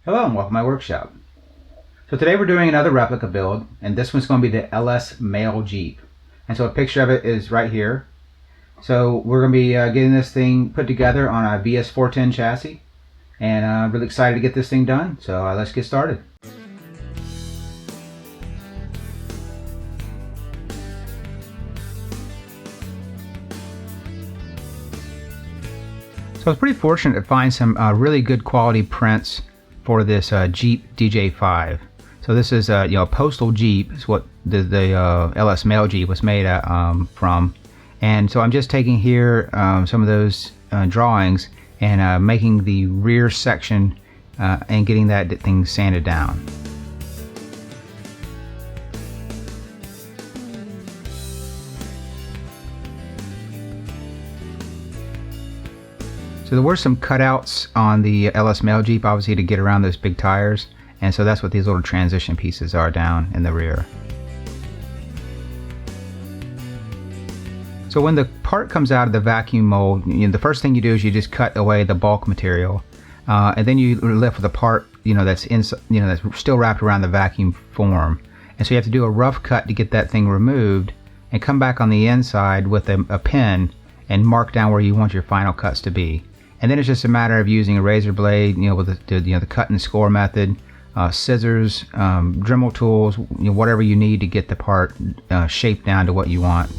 Hello and welcome to my workshop. So today we're doing another replica build, and this one's going to be the Wesmade Jeep. And so a picture of it is right here. So we're going to be getting this thing put together on a VS410 chassis, and I'm really excited to get this thing done. So let's get started. So I was pretty fortunate to find some really good quality prints for this Jeep DJ5. So this is a Postal Jeep is what the Wesmade Jeep was made from, and so I'm just taking here some of those drawings and making the rear section and getting that thing sanded down. So there were some cutouts on the Wesmade Jeep, obviously, to get around those big tires, and so that's what these little transition pieces are down in the rear. So when the part comes out of the vacuum mold, the first thing you do is you just cut away the bulk material, and then you left with the part that's that's still wrapped around the vacuum form, and so you have to do a rough cut to get that thing removed, and come back on the inside with a pen and mark down where you want your final cuts to be. And then it's just a matter of using a razor blade, with the cut and score method, scissors, Dremel tools, whatever you need to get the part shaped down to what you want.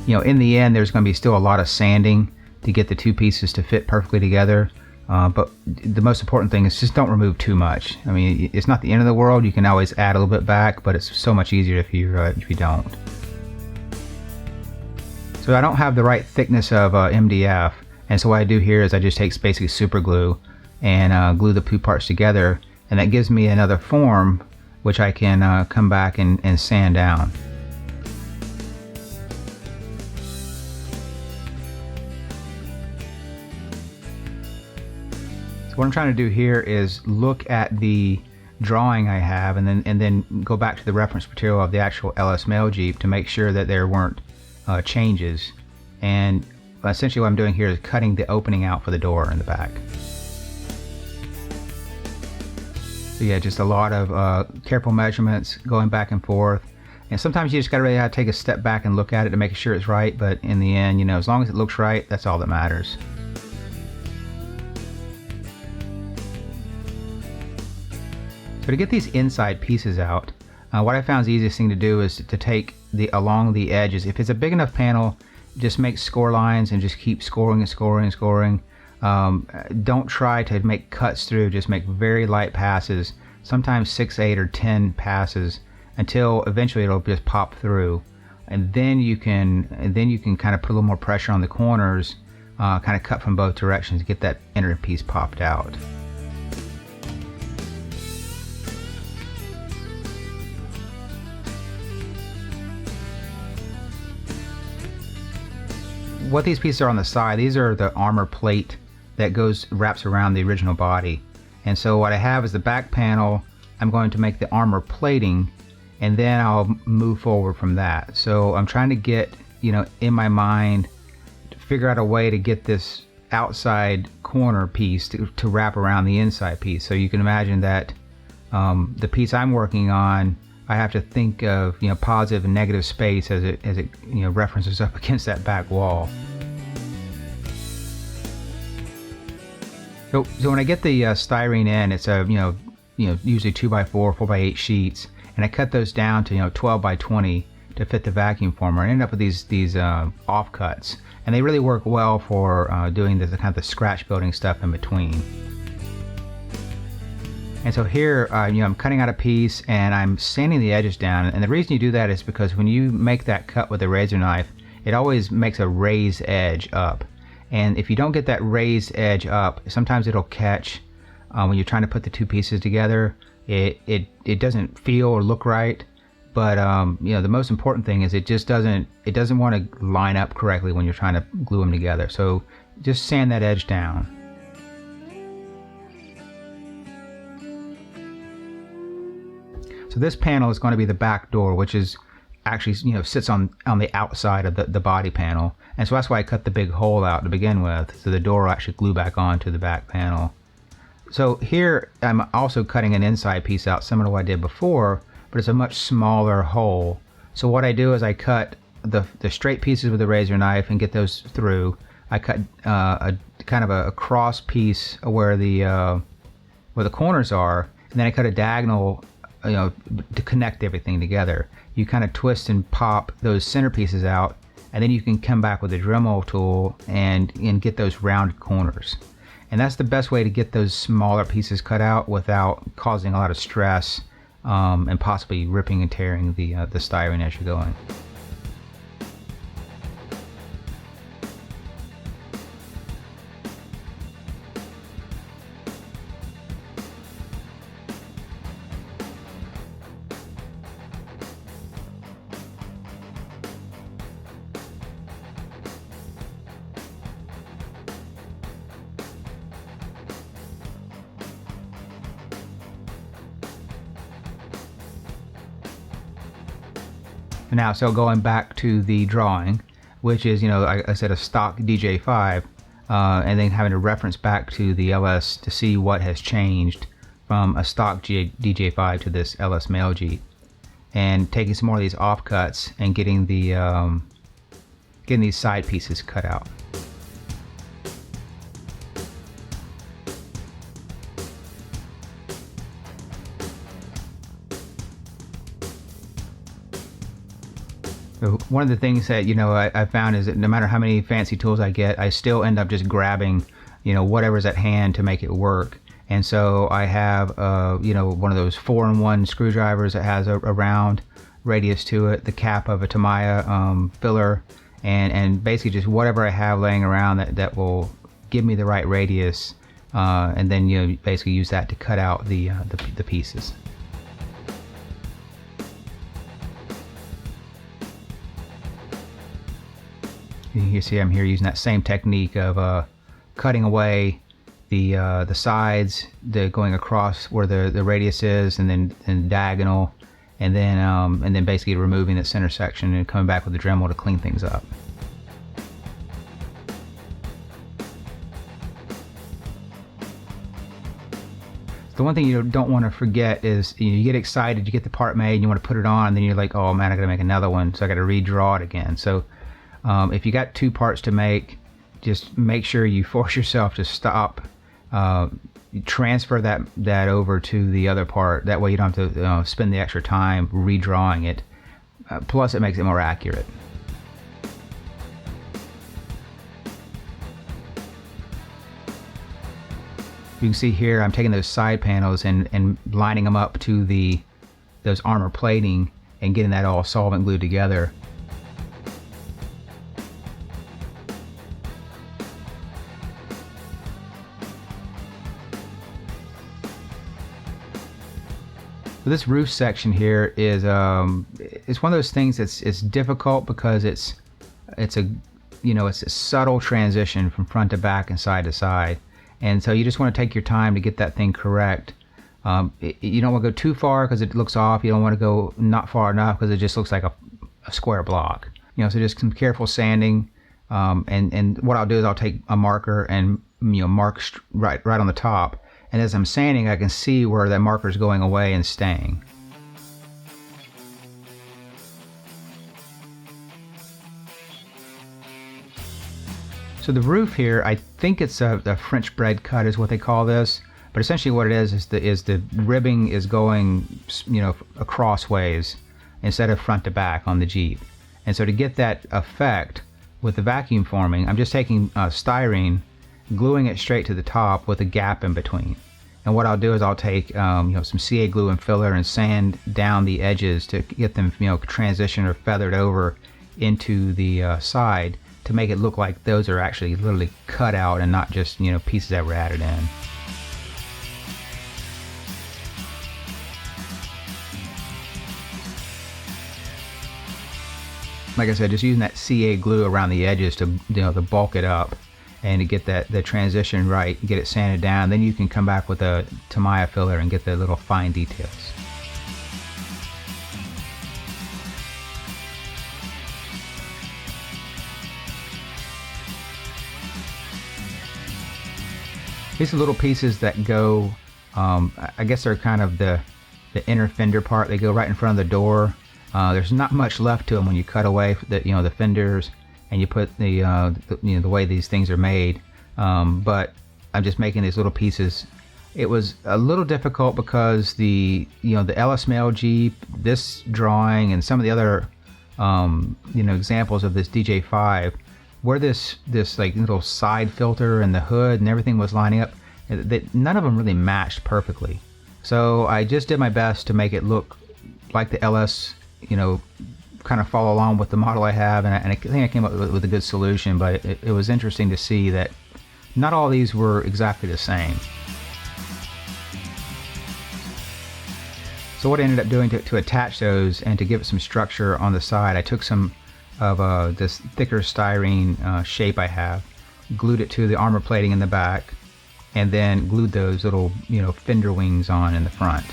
In the end, there's going to be still a lot of sanding to get the two pieces to fit perfectly together. But the most important thing is just don't remove too much. I mean, it's not the end of the world. You can always add a little bit back, but it's so much easier if you don't. So I don't have the right thickness of MDF, and so what I do here is I just take basically super glue and glue the two parts together, and that gives me another form which I can come back and sand down. So what I'm trying to do here is look at the drawing I have and then go back to the reference material of the actual Wesmade Jeep to make sure that there weren't changes, and essentially what I'm doing here is cutting the opening out for the door in the back. So yeah, just a lot of careful measurements going back and forth, and sometimes you just gotta really take a step back and look at it to make sure it's right, but in the end, as long as it looks right, that's all that matters. So to get these inside pieces out, what I found is the easiest thing to do is to take along the edges. If it's a big enough panel, just make score lines and just keep scoring and scoring and scoring. Don't try to make cuts through, just make very light passes, sometimes 6, 8, or 10 passes until eventually it'll just pop through. And then you can kind of put a little more pressure on the corners, kind of cut from both directions to get that inner piece popped out. What these pieces are on the side, these are the armor plate that wraps around the original body. And so what I have is the back panel. I'm going to make the armor plating, and then I'll move forward from that. So I'm trying to get, in my mind, to figure out a way to get this outside corner piece to wrap around the inside piece. So you can imagine that the piece I'm working on, I have to think of positive and negative space as it references up against that back wall. So when I get the styrene in, it's usually 2x4, 4x8 sheets, and I cut those down to 12x20 to fit the vacuum former. I end up with these offcuts, and they really work well for doing the kind of the scratch building stuff in between. And so here, I'm cutting out a piece and I'm sanding the edges down. And the reason you do that is because when you make that cut with a razor knife, it always makes a raised edge up. And if you don't get that raised edge up, sometimes it'll catch when you're trying to put the two pieces together. It doesn't feel or look right. But the most important thing is it doesn't want to line up correctly when you're trying to glue them together. So just sand that edge down. So this panel is going to be the back door, which is actually sits on the outside of the body panel, and so that's why I cut the big hole out to begin with, so the door will actually glue back onto the back panel. So here I'm also cutting an inside piece out similar to what I did before, but it's a much smaller hole. So what I do is I cut the straight pieces with a razor knife and get those through. I cut a kind of a cross piece where the corners are, and then I cut a diagonal, to connect everything together. You kind of twist and pop those center pieces out, and then you can come back with a Dremel tool and get those round corners. And that's the best way to get those smaller pieces cut out without causing a lot of stress and possibly ripping and tearing the styrene as you're going. Now, so going back to the drawing, which is, I said, a stock DJ5, and then having to reference back to the LS to see what has changed from a stock DJ5 to this LS Mail Jeep, and taking some more of these offcuts and getting these side pieces cut out. So one of the things that I found is that no matter how many fancy tools I get, I still end up just grabbing whatever's at hand to make it work. And so I have one of those 4-in-1 screwdrivers that has a round radius to it, the cap of a Tamiya filler, and basically just whatever I have laying around that will give me the right radius, and then basically use that to cut out the pieces. You see I'm here using that same technique of cutting away the sides, going across where the radius is, and then diagonal, and then basically removing the center section and coming back with the Dremel to clean things up. The one thing you don't want to forget is you get excited, you get the part made, and you want to put it on, and then you're like, oh man, I got to make another one, so I got to redraw it again. So if you got 2 parts to make, just make sure you force yourself to stop, transfer that over to the other part. That way you don't have to spend the extra time redrawing it. Plus it makes it more accurate. You can see here I'm taking those side panels and lining them up to those armor plating and getting that all solvent glued together. So this roof section here is it's one of those things it's difficult because it's a subtle transition from front to back and side to side, and so you just want to take your time to get that thing correct. You don't want to go too far because it looks off. You don't want to go not far enough because it just looks like a square block. So just some careful sanding, and what I'll do is I'll take a marker and mark right on the top. And as I'm sanding, I can see where that marker is going away and staying. So the roof here, I think it's a French bread cut is what they call this. But essentially what it is the ribbing is going across ways instead of front to back on the Jeep. And so to get that effect with the vacuum forming, I'm just taking styrene, gluing it straight to the top with a gap in between. And what I'll do is I'll take some CA glue and filler and sand down the edges to get them transition or feathered over into the side to make it look like those are actually literally cut out and not just pieces that were added in. Like I said, just using that CA glue around the edges to to bulk it up and to get the transition right, get it sanded down. Then you can come back with a Tamiya filler and get the little fine details. These are little pieces that go, I guess they're kind of the inner fender part. They go right in front of the door. There's not much left to them when you cut away the fenders and you put the way these things are made. But I'm just making these little pieces. It was a little difficult because the LS Mail Jeep, this drawing, and some of the other examples of this DJ5, where this like little side filter and the hood and everything was lining up, none of them really matched perfectly. So I just did my best to make it look like the LS, kind of follow along with the model I have, and I think I came up with a good solution. But it was interesting to see that not all these were exactly the same. So what I ended up doing to attach those and to give it some structure on the side, I took some of this thicker styrene shape I have, glued it to the armor plating in the back, and then glued those little fender wings on in the front.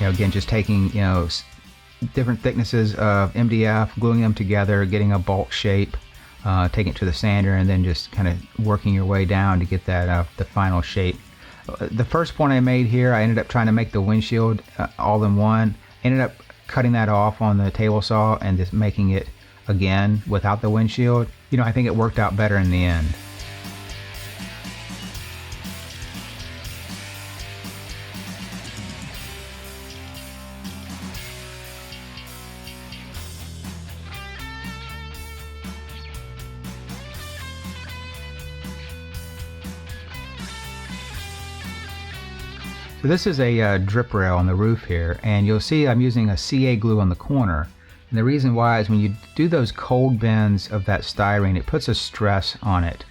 Again, just taking different thicknesses of MDF, gluing them together, getting a bulk shape, taking it to the sander, and then just kind of working your way down to get that the final shape. The first point I made here, I ended up trying to make the windshield all in one. Ended up cutting that off on the table saw and just making it again without the windshield. I think it worked out better in the end. So this is a drip rail on the roof here, and you'll see I'm using a CA glue on the corner. And the reason why is when you do those cold bends of that styrene, it puts a stress on it.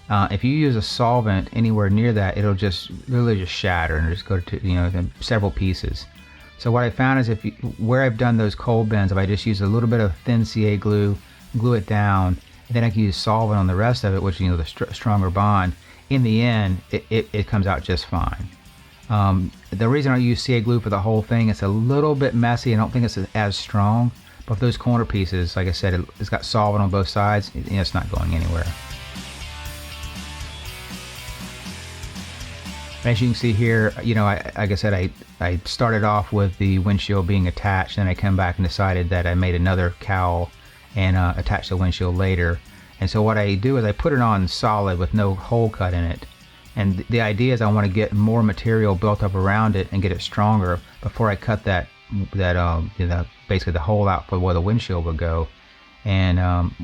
If you use a solvent anywhere near that, it'll just really just shatter and just go to several pieces. So what I found is where I've done those cold bends, if I just use a little bit of thin CA glue, glue it down, then I can use solvent on the rest of it, which the stronger bond. In the end, it comes out just fine. The reason I use CA glue for the whole thing, it's a little bit messy. I don't think it's as strong, but for those corner pieces, like I said, it's got solvent on both sides. It's not going anywhere. As you can see here, like I said, I started off with the windshield being attached, and I came back and decided that I made another cowl and attached the windshield later. And so what I do is I put it on solid with no hole cut in it. And the idea is I want to get more material built up around it and get it stronger before I cut that basically the hole out for where the windshield would go. And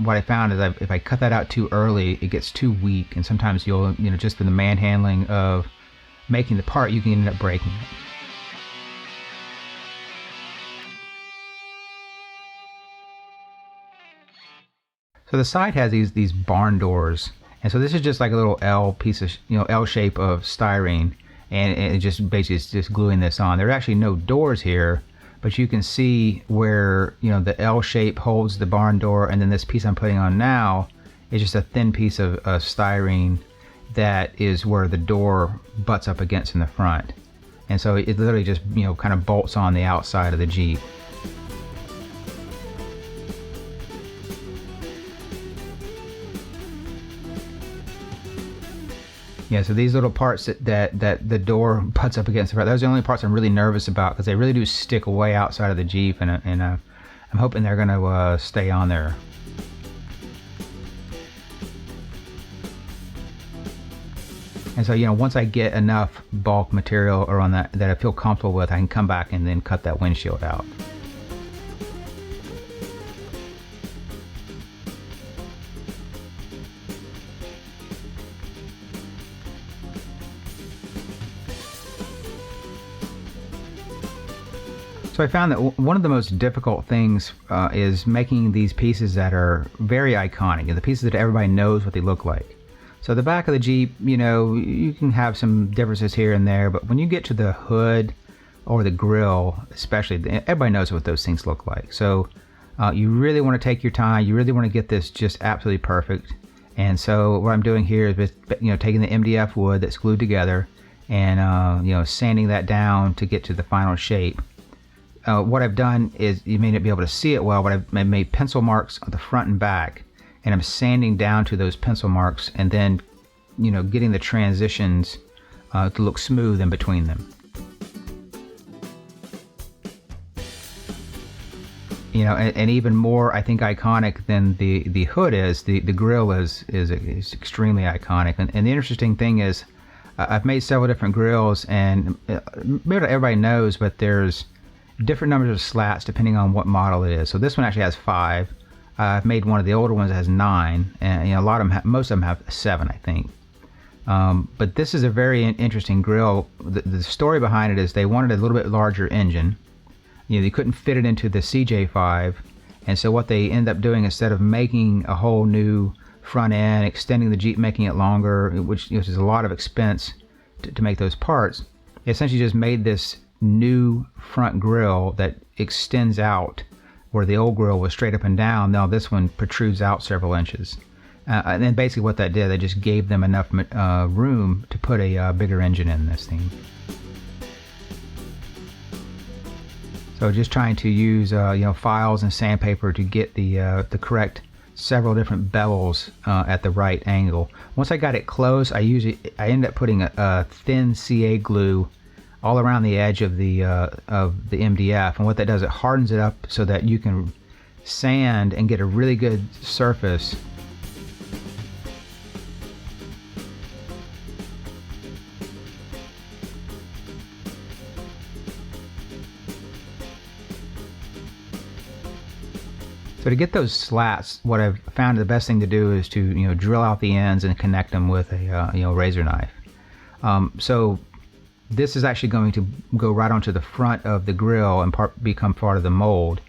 what I found is if I cut that out too early, it gets too weak, and sometimes you'll just for the manhandling of making the part, you can end up breaking it. So the side has these barn doors. And so this is just like a little L piece of, L shape of styrene, and it just basically is just gluing this on. There are actually no doors here, but you can see where, the L shape holds the barn door, and then this piece I'm putting on now is just a thin piece of styrene that is where the door butts up against in the front. And so it literally just, kind of bolts on the outside of the Jeep. Yeah, so these little parts that the door butts up against the front, those are the only parts I'm really nervous about, because they really do stick way outside of the Jeep, and I'm hoping they're going to stay on there. And so, once I get enough bulk material or on that I feel comfortable with, I can come back and then cut that windshield out. So I found that one of the most difficult things is making these pieces that are very iconic, the pieces that everybody knows what they look like. So the back of the Jeep, you can have some differences here and there, but when you get to the hood or the grill, especially, everybody knows what those things look like. So you really want to take your time. You really want to get this just absolutely perfect. And so what I'm doing here is, taking the MDF wood that's glued together and sanding that down to get to the final shape. What I've done is, you may not be able to see it well, but I've made pencil marks on the front and back, and I'm sanding down to those pencil marks, and then getting the transitions to look smooth in between them. And even more, I think, iconic than the hood is, the grill is extremely iconic. And the interesting thing is, I've made several different grills, and maybe not everybody knows, but there's different numbers of slats depending on what model it is. So this one actually has 5. I've made one of the older ones that has 9, and a lot of them, most of them have 7, I think. But this is a very interesting grill. The story behind it is they wanted a little bit larger engine. They couldn't fit it into the CJ5, and so what they ended up doing, instead of making a whole new front end, extending the Jeep, making it longer, which is a lot of expense to make those parts, they essentially just made this new front grill that extends out, where the old grill was straight up and down. Now this one protrudes out several inches. And then basically what that did, they just gave them enough room to put a bigger engine in this thing. So just trying to use files and sandpaper to get the correct several different bevels at the right angle. Once I got it close, I end up putting a thin CA glue all around the edge of the MDF, and what that does, it hardens it up so that you can sand and get a really good surface. So to get those slats, what I've found the best thing to do is to drill out the ends and connect them with a razor knife. So this is actually going to go right onto the front of the grill and become part of the mold.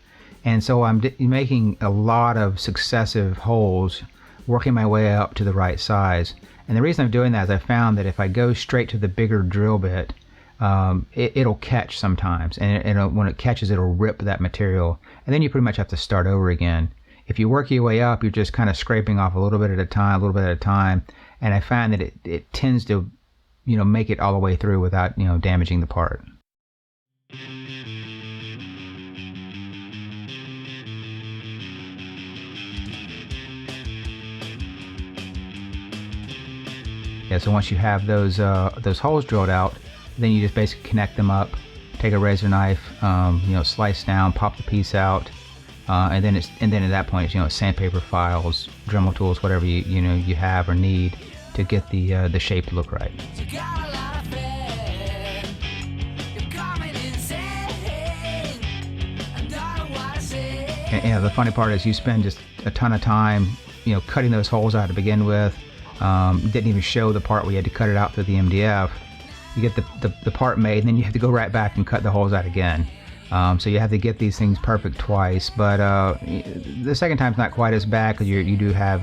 And so I'm making a lot of successive holes, working my way up to the right size. And the reason I'm doing that is I found that if I go straight to the bigger drill bit, it'll catch sometimes, and when it catches, it'll rip that material, and then you pretty much have to start over again. If you work your way up, you're just kind of scraping off a little bit at a time, and I find that it tends to make it all the way through without damaging the part. Yeah, so once you have those holes drilled out, then you just basically connect them up, take a razor knife, slice down, pop the piece out, and then at that point, sandpaper, files, Dremel tools, whatever you have or need to get the shape to look right. And the funny part is you spend just a ton of time, cutting those holes out to begin with. Didn't even show the part where you had to cut it out through the MDF. You get the part made, and then you have to go right back and cut the holes out again. So you have to get these things perfect twice. But the second time's not quite as bad, because you do have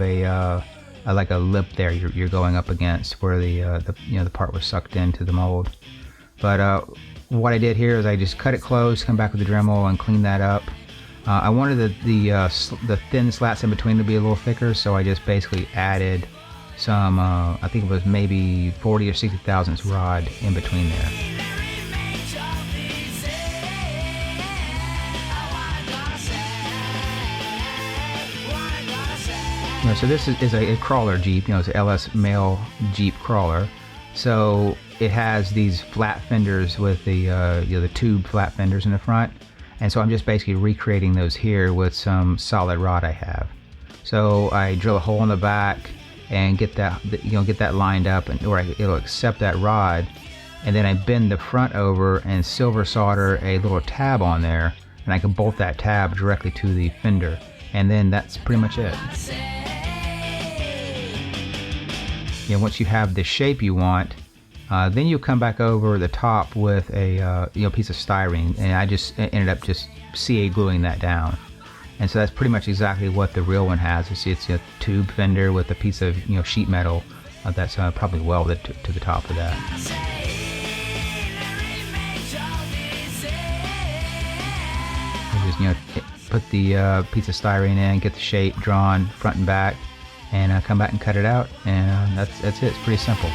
like a lip there you're going up against where the part was sucked into the mold. But what I did here is I just cut it close, come back with the Dremel, and clean that up. I wanted the thin slats in between to be a little thicker, so I just basically added some, I think it was maybe 40 or 60 thousandths rod in between there. So this is a crawler Jeep, it's an LS male Jeep crawler. So it has these flat fenders with the tube flat fenders in the front. And so I'm just basically recreating those here with some solid rod I have. So I drill a hole in the back and get that lined up, or it'll accept that rod, and then I bend the front over and silver solder a little tab on there, and I can bolt that tab directly to the fender, and then that's pretty much it. Once you have the shape you want, then you come back over the top with a piece of styrene, and I just ended up just CA gluing that down. And so that's pretty much exactly what the real one has. It's a tube fender with a piece of sheet metal that's probably welded to the top of that. I just put the piece of styrene in, get the shape drawn front and back, and come back and cut it out, and that's it. It's pretty simple.